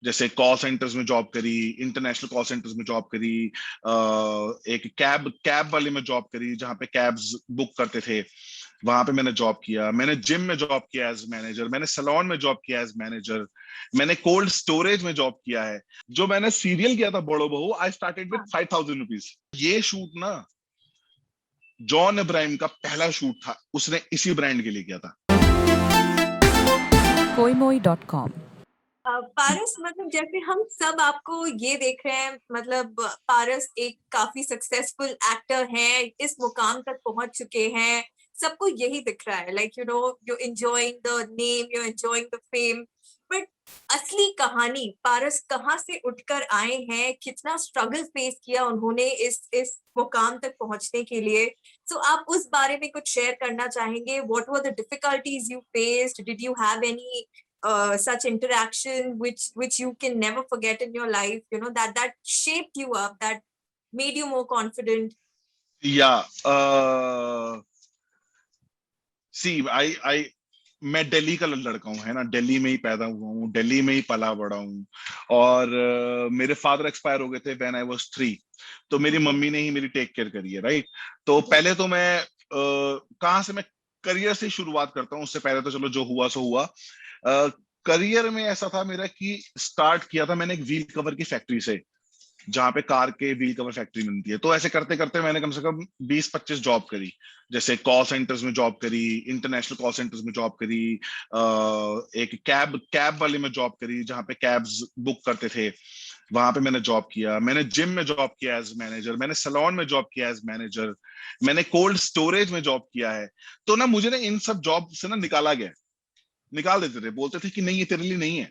जैसे call centres में job करी, इंटरनेशनल कॉल सेंटर्स में जॉब करी, एक कैब कैब वाले में जॉब करी जहाँ पे कैब्स बुक करते थे, वहां पे मैंने जॉब किया। मैंने जिम में जॉब किया एज मैनेजर, मैंने सैलून में जॉब किया एज मैनेजर, मैंने कोल्ड स्टोरेज में जॉब किया है। जो मैंने सीरियल किया था बड़ो बहू, आई स्टार्टेड विद ₹5,000। ये शूट ना जॉन इब्राहिम का पहला शूट था, उसने इसी ब्रांड के लिए किया था। koimoi.com। पारस, मतलब जैसे हम सब आपको ये देख रहे हैं, मतलब पारस एक काफी सक्सेसफुल एक्टर हैं, इस मुकाम तक पहुंच चुके हैं, सबको यही दिख रहा है, like you enjoying the name, you enjoying the fame, but असली कहानी पारस कहाँ से उठकर आए हैं, कितना स्ट्रगल फेस किया उन्होंने इस मुकाम तक पहुंचने के लिए। सो आप उस बारे में कुछ शेयर करना चाहेंगे? What were the difficulties you faced? Did you have any such interaction which you can never forget in your life, that shaped you up, that made you more confident? या सी आई मैं दिल्ली का लड़का हूँ, है ना, दिल्ली में ही पैदा हुआ हूँ, दिल्ली में ही पला बड़ा हूँ। और मेरे फादर एक्सपायर हो गए थे व्हेन आई वाज 3, तो मेरी मम्मी ने ही मेरी टेक केयर करी है, राइट। तो पहले तो मैं कहाँ से मैं करियर से शुरुआत करता हूँ, उससे पहले तो चलो जो हुआ सो हुआ। करियर में ऐसा था मेरा कि स्टार्ट किया था मैंने एक व्हील कवर की फैक्ट्री से, जहाँ पे कार के व्हील कवर फैक्ट्री बनती है। तो ऐसे करते करते मैंने कम से कम 20-25 जॉब करी। जैसे कॉल सेंटर्स में जॉब करी, इंटरनेशनल कॉल सेंटर्स में जॉब करी, एक कैब कैब वाले में जॉब करी जहाँ पे कैब्स बुक करते थे, वहां पे मैंने जॉब किया। मैंने जिम में जॉब किया एज मैनेजर, मैंने सैलून में जॉब किया एज मैनेजर, मैंने कोल्ड स्टोरेज में जॉब किया है। तो ना मुझे ना इन सब जॉब से ना निकाला गया, निकाल देते थे, बोलते थे कि नहीं ये तेरे लिए नहीं है,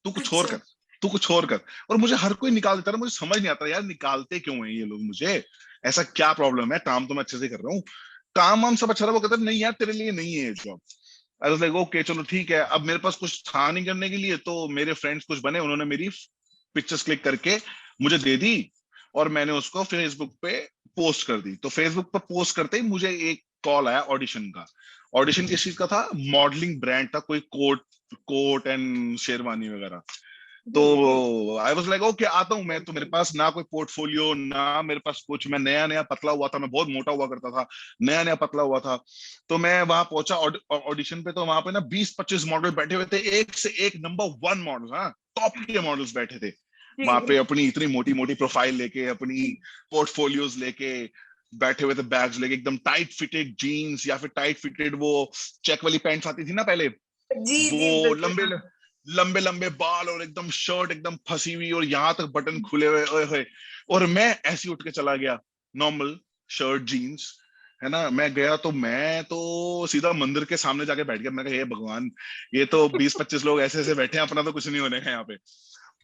तू कुछ और कर, तू कुछ और कर। और मुझे हर कोई निकाल देता था, मुझे समझ नहीं आता यार निकालते क्यों हैं ये लोग मुझे, ऐसा क्या प्रॉब्लम है, काम तो मैं अच्छे से कर रहा हूँ, काम वाम सब अच्छा था। वो कहते नहीं यार तेरे लिए नहीं है ये job. I was like okay चलो ठीक है। अब मेरे पास कुछ था नहीं करने के लिए, तो मेरे फ्रेंड्स कुछ बने, उन्होंने मेरी पिक्चर्स क्लिक करके मुझे दे दी और मैंने उसको फेसबुक पे पोस्ट कर दी। तो फेसबुक पर पोस्ट करते ही मुझे एक कॉल आया ऑडिशन का। ऑडिशन किस चीज का था? मॉडलिंग ब्रांड था, कोई कोट कोट एंड शेरवानी वगैरह। तो आई वाज लाइक ओके आता हूँ मैं। तो मेरे पास ना कोई पोर्टफोलियो, ना मेरे पास कुछ, मैं नया नया पतला हुआ था, मैं बहुत मोटा हुआ करता था, नया नया पतला हुआ था। तो मैं वहां पहुंचा ऑडिशन पे, तो वहां पे ना 20-25 मॉडल बैठे हुए थे, एक से एक नंबर 1 मॉडल, हाँ टॉप के मॉडल्स बैठे थे वहां पे, अपनी इतनी मोटी मोटी प्रोफाइल लेके, अपनी पोर्टफोलियोज लेके बैठे हुए थे, बैग्स लेके, एकदम टाइट फिटेड जीन्स या फिर टाइट फिटेड वो चेक वाली पैंट्स आती थी ना पहले, जी जी, वो बिल्कुल। लंबे लंबे लंबे बाल और एकदम शर्ट एकदम फंसी हुई और यहाँ तक बटन खुले हुए, ओए होए। और मैं ऐसे उठ के चला गया, नॉर्मल शर्ट जीन्स, है ना। मैं गया तो मैं तो सीधा मंदिर के सामने जाके बैठ गया। मैं कहा हे भगवान, ये तो 20-25 लोग ऐसे ऐसे बैठे हैं, अपना तो कुछ नहीं होने का यहाँ पे।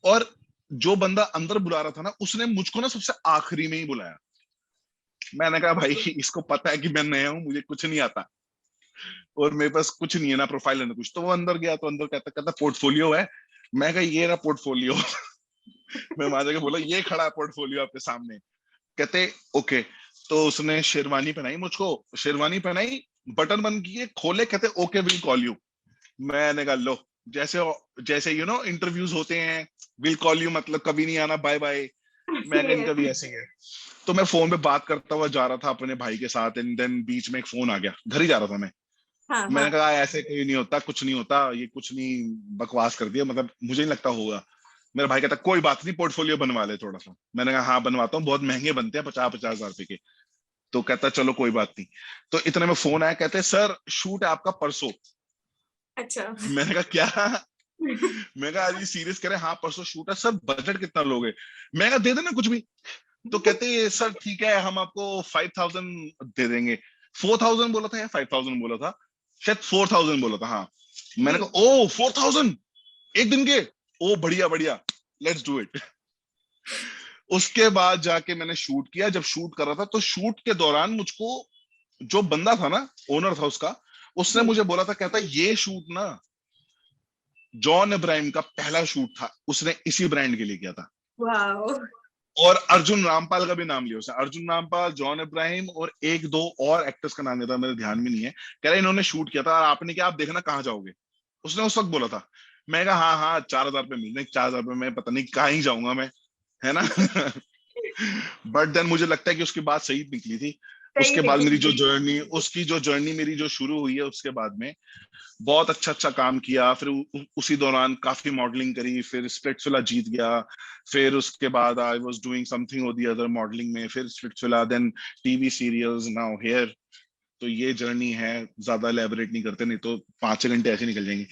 और जो बंदा अंदर बुला रहा था ना, उसने मुझको ना सबसे आखिरी में ही बुलाया। मैंने कहा भाई इसको पता है कि मैं नया हूँ, मुझे कुछ नहीं आता और मेरे पास कुछ नहीं है, ना प्रोफाइल है ना कुछ। तो वो अंदर गया, तो अंदर कहता कहता पोर्टफोलियो है। मैं कहा ये रहा पोर्टफोलियो। मैं वहां जाके बोला ये खड़ा है पोर्टफोलियो आपके सामने। कहते ओके। तो उसने शेरवानी पहनाई मुझको, शेरवानी पहनाई, बटन बंद किए, खोले, कहते ओके विल कॉल यू। मैंने कहा लो, जैसे जैसे इंटरव्यूज होते हैं, विल कॉल यू मतलब कभी नहीं आना, बाय बाय। मैं कहा इनका भी ऐसे ही है। तो मैं फोन पे बात करता हुआ जा रहा था अपने भाई के साथ, एंड देन बीच में एक फोन आ गया, घर ही जा रहा था मैं। हाँ मैंने हाँ। कहा ऐसे कोई नहीं होता, कुछ नहीं होता, ये कुछ नहीं, बकवास कर दिया, मतलब मुझे नहीं लगता होगा। मेरा भाई कहता कोई बात नहीं, पोर्टफोलियो बनवा ले थोड़ा सा। मैंने कहा हाँ बनवाता हूँ, बहुत महंगे बनते हैं, 50-50 हजार रुपए के। तो कहता चलो कोई बात नहीं। तो इतने में फोन आया, कहते सर शूट है आपका परसों। अच्छा। मैंने कहा क्या? मैं कहा आज ये सीरियस कह रहे हैं? हाँ परसों शूट है सर, बजट कितना लोगे? मैं कहा दे देना कुछ भी। तो कहते सर ठीक है हम आपको 5,000 दे देंगे। 4,000 बोला था या 5,000 बोला था? शायद 4,000 बोला था, हाँ। मैंने जी। कहा ओ 4,000 एक दिन के, ओ बढ़िया बढ़िया, लेट्स डू इट। उसके बाद जाके मैंने शूट किया। जब शूट कर रहा था, तो शूट के दौरान मुझको जो बंदा था ना, ओनर था उसका, उसने जी। मुझे बोला था, कहता ये शूट ना जॉन इब्राहिम का पहला शूट था, उसने इसी ब्रांड के लिए किया था। वाओ। और अर्जुन रामपाल का भी नाम लिया उसने, अर्जुन रामपाल, जॉन इब्राहिम और एक दो और एक्टर्स का नाम लिया था, मेरे ध्यान में नहीं है। कह रहे इन्होंने शूट किया था, और आपने क्या, आप देखना कहाँ जाओगे, उसने उस वक्त बोला था। मैं कहा हाँ हाँ 4,000 पे मिल रहे, 4,000 पे मैं पता नहीं कहाँ ही जाऊंगा मैं, है ना। बट देन मुझे लगता है कि उसकी बात सही निकली थी। सही उसके बाद मेरी जो निकली। जर्नी, उसकी जो जर्नी मेरी जो शुरू हुई है, उसके बाद में बहुत अच्छा अच्छा काम किया। फिर उसी दौरान काफी मॉडलिंग करी, फिर स्प्लिट्सविला जीत गया। फिर उसके बाद आई वाज डूइंग समथिंग और दी अदर मॉडलिंग में, फिर Splitsvilla, then TV serials, now here. तो ये जर्नी है, ज्यादा एलेबोरेट नहीं करते, नहीं तो 5-6 घंटे ऐसे निकल जाएंगे।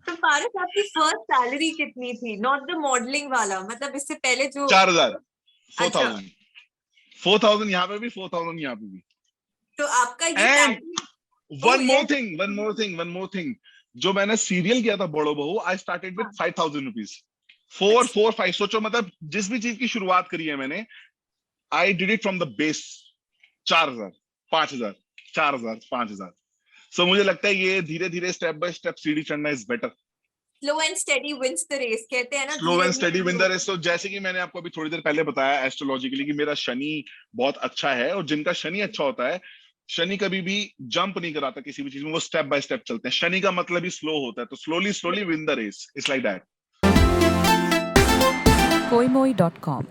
तो पारस आपकी फर्स्ट सैलरी कितनी थी, नॉट द मॉडलिंग वाला, मतलब इससे पहले जो। 4,000, फोर अच्छा, थाउजेंड 4,000 यहाँ पे भी, 4,000 यहाँ पे भी। तो आपका ये and salary. Oh one more yes. Thing, one more thing, जो मैंने सीरियल किया था बड़ो बहू, आई स्टार्टेड विद हाँ। 5,000 रुपीज। 4 4 5, सोचो मतलब जिस भी चीज की शुरुआत करी है मैंने, I did it from the base. 4,000, 5,000, 4,000, 5,000। सो मुझे लगता है ये धीरे धीरे स्टेप बाय स्टेप सीढ़ी चढ़ना is better. Slow and steady wins the race कहते हैं ना, स्लो धीरे एंड धीरे स्टडी जो। विनर है। तो जैसे कि मैंने आपको अभी थोड़ी देर पहले बताया एस्ट्रोलॉजिकली कि मेरा शनि बहुत अच्छा है, और जिनका शनि अच्छा होता है, शनि कभी भी जंप नहीं कराता किसी भी चीज में, वो स्टेप बाय स्टेप चलते हैं। शनि का मतलब ही स्लो होता है, तो slowly slowly win the race, it's like that. koimoi.com